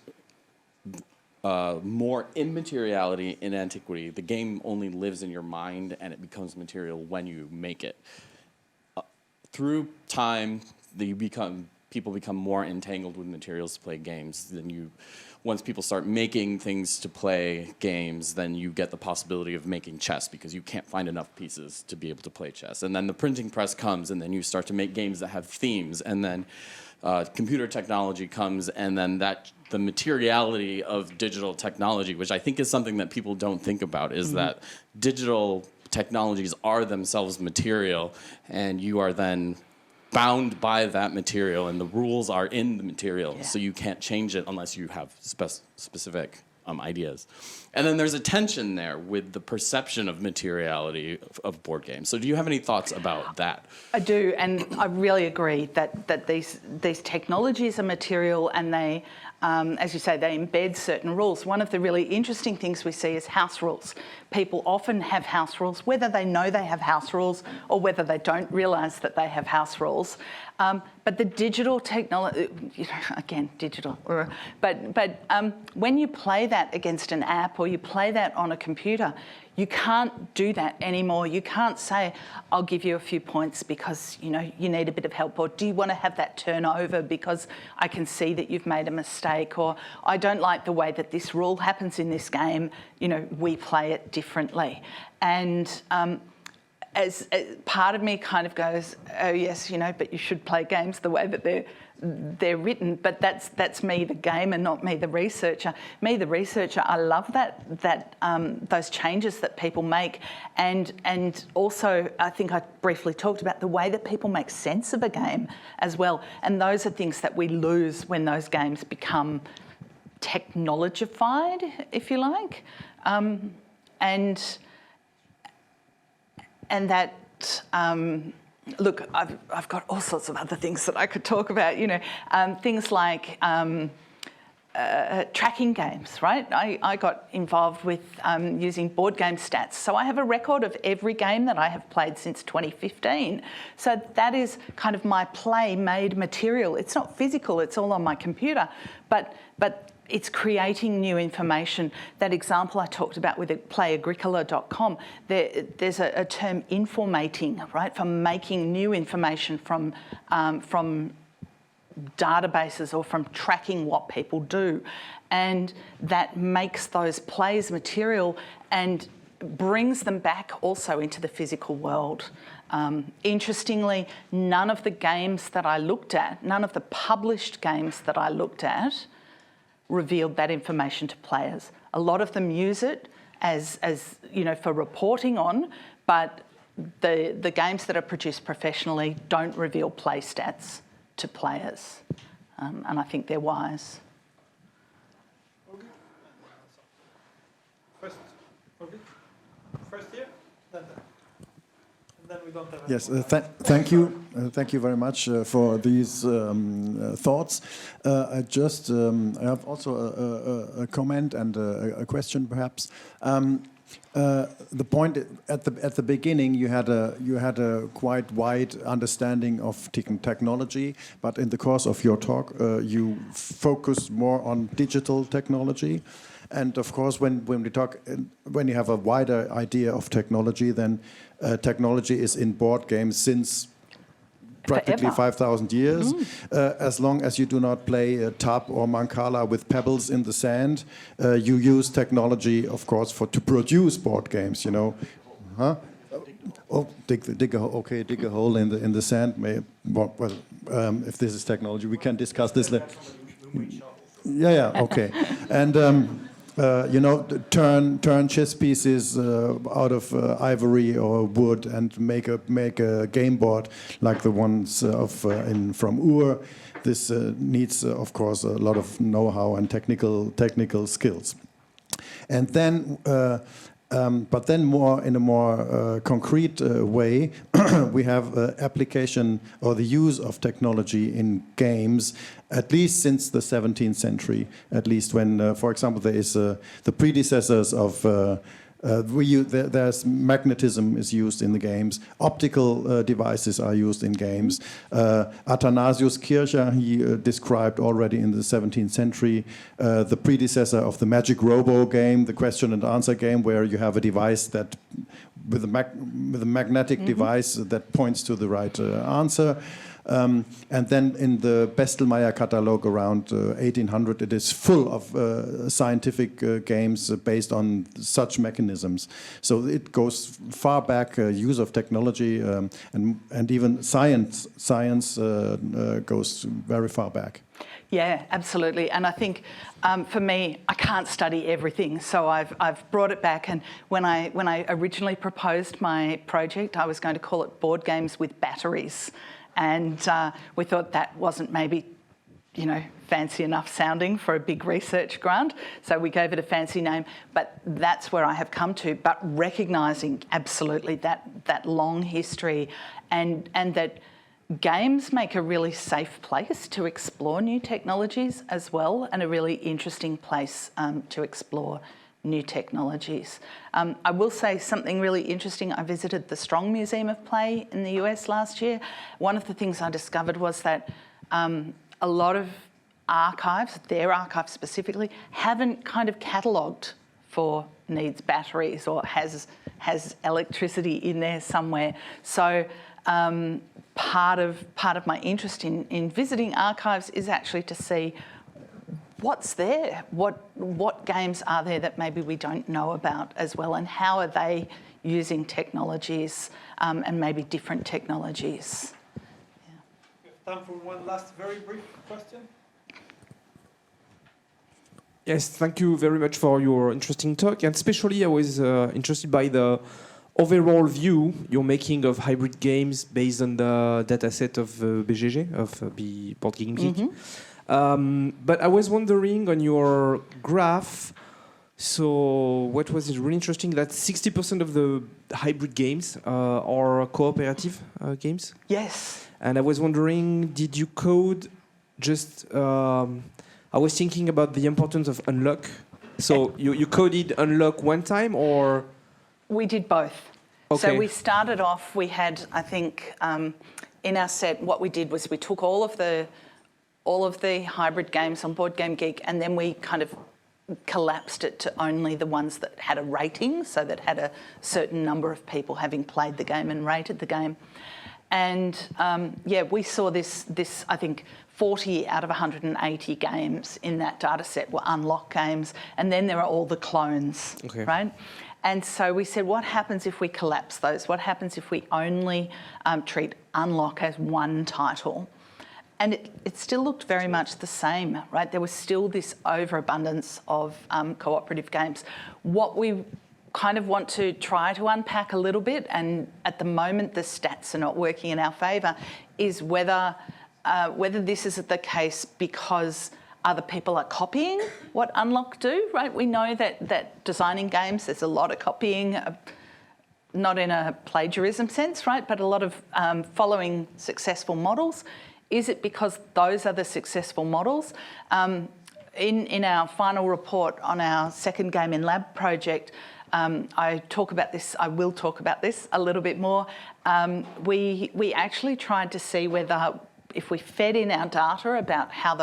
more immateriality in antiquity. The game only lives in your mind and it becomes material when you make it. Through time, people become more entangled with materials to play games. Once people start making things to play games, then you get the possibility of making chess because you can't find enough pieces to be able to play chess. And then the printing press comes, and then you start to make games that have themes, and then computer technology comes, and then the materiality of digital technology, which I think is something that people don't think about, is that digital technologies are themselves material, and you are then bound by that material, and the rules are in the material, so you can't change it unless you have specific ideas. And then there's a tension there with the perception of materiality of board games. So do you have any thoughts about that? I do, and I really agree that these technologies are material, and they, as you say, they embed certain rules. One of the really interesting things we see is house rules. People often have house rules, whether they know they have house rules or whether they don't realise that they have house rules. But the digital technology, again, digital, but when you play that against an app or you play that on a computer, you can't do that anymore. You can't say, I'll give you a few points because you need a bit of help, or do you want to have that turnover because I can see that you've made a mistake, or I don't like the way that this rule happens in this game, we play it differently. And as part of me kind of goes, oh yes, but you should play games the way that they're written. But that's me, the gamer, not me, the researcher. Me, the researcher, I love that those changes that people make, and also I think I briefly talked about the way that people make sense of a game as well. And those are things that we lose when those games become technologified, if you like. And that, look, I've got all sorts of other things that I could talk about, you know, things like tracking games, right? I got involved with using board game stats. So I have a record of every game that I have played since 2015. So that is kind of my play-made material. It's not physical, it's all on my computer, but it's creating new information. That example I talked about with playagricola.com, there's a term informating, right, for making new information from databases or from tracking what people do. And that makes those plays material and brings them back also into the physical world. Interestingly, none of the games that I looked at, none of the published games that I looked at revealed that information to players. A lot of them use it as you know, for reporting on, but the games that are produced professionally don't reveal play stats to players, and I think they're wise. Okay. First here, then that. And then we don't have. Yes, thank you. Thank you very much for these thoughts. I have also a comment and a question, perhaps. The point at the beginning, you had a quite wide understanding of technology, but in the course of your talk, you focused more on digital technology. And of course, when you have a wider idea of technology, then technology is in board games since practically 5,000 years. As long as you do not play tap or mancala with pebbles in the sand, you use technology, of course, to produce board games. You know, huh? Oh, dig a hole in the sand. If this is technology, we can discuss this later. Yeah, okay. And you know, turn chess pieces out of ivory or wood and make a game board like the ones from Ur. This needs, of course, a lot of know-how and technical skills. And then, but then in a more concrete way, we have application or the use of technology in games, at least since the 17th century, at least when, for example, there is the predecessors of there's magnetism is used in the games. Optical devices are used in games. Athanasius Kircher, he described already in the 17th century the predecessor of the Magic Robo game, the question and answer game, where you have a device that with a magnetic device that points to the right answer. And then in the Bestelmeyer catalog around 1800, it is full of scientific games based on such mechanisms. So it goes far back, use of technology, and even science goes very far back. Yeah, absolutely. And I think for me, I can't study everything, so I've brought it back. And when I originally proposed my project, I was going to call it Board Games with Batteries. And we thought that wasn't maybe, you know, fancy enough sounding for a big research grant. So we gave it a fancy name, but that's where I have come to. But recognising absolutely that long history and that games make a really safe place to explore new technologies as well, and a really interesting place to explore new technologies. I will say something really interesting. I visited the Strong Museum of Play in the US last year. One of the things I discovered was that a lot of archives, their archives specifically, haven't kind of catalogued for needs batteries or has electricity in there somewhere. So part of my interest in visiting archives is actually to see what's there, what games are there that maybe we don't know about as well, and how are they using technologies and maybe different technologies. Yeah. Time for one last very brief question. Yes, thank you very much for your interesting talk, and especially I was interested by the overall view you're making of hybrid games based on the dataset of BGG, of Board Game Geek. But I was wondering, on your graph, So what was really interesting that 60% of the hybrid games are cooperative games. Yes. And I was wondering, did you code just... I was thinking about the importance of unlock. So you coded unlock one time or? We did both. Okay. So we started off, we had, I think, in our set, what we did was we took all of the hybrid games on Board Game Geek, and then we kind of collapsed it to only the ones that had a rating, so that had a certain number of people having played the game and rated the game. And yeah, we saw this, I think, 40 out of 180 games in that data set were unlock games, and then there are all the clones, right? And so we said, what happens if we collapse those? What happens if we only treat unlock as one title? And it still looked very much the same, right? There was still this overabundance of cooperative games. What we kind of want to try to unpack a little bit, and at the moment the stats are not working in our favour, is whether this is the case because other people are copying what Unlock do, right? We know that designing games, there's a lot of copying, not in a plagiarism sense, right? But a lot of following successful models. Is it because those are the successful models? In our final report on our second Game in Lab project, I will talk about this a little bit more. We actually tried to see whether, if we fed in our data about how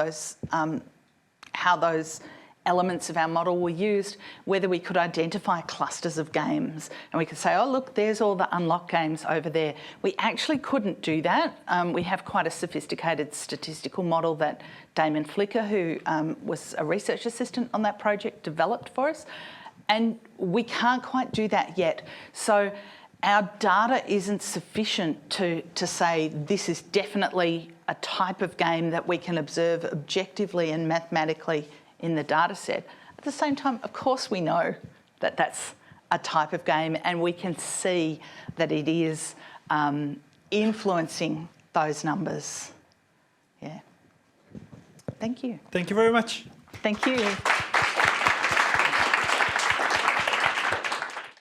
those elements of our model were used, whether we could identify clusters of games. And we could say, oh, look, there's all the unlock games over there. We actually couldn't do that. We have quite a sophisticated statistical model that Damon Flicker, who was a research assistant on that project, developed for us. And we can't quite do that yet. So our data isn't sufficient to say this is definitely a type of game that we can observe objectively and mathematically in the data set. At the same time, of course, we know that that's a type of game, and we can see that it is influencing those numbers. Yeah. Thank you. Thank you very much. Thank you.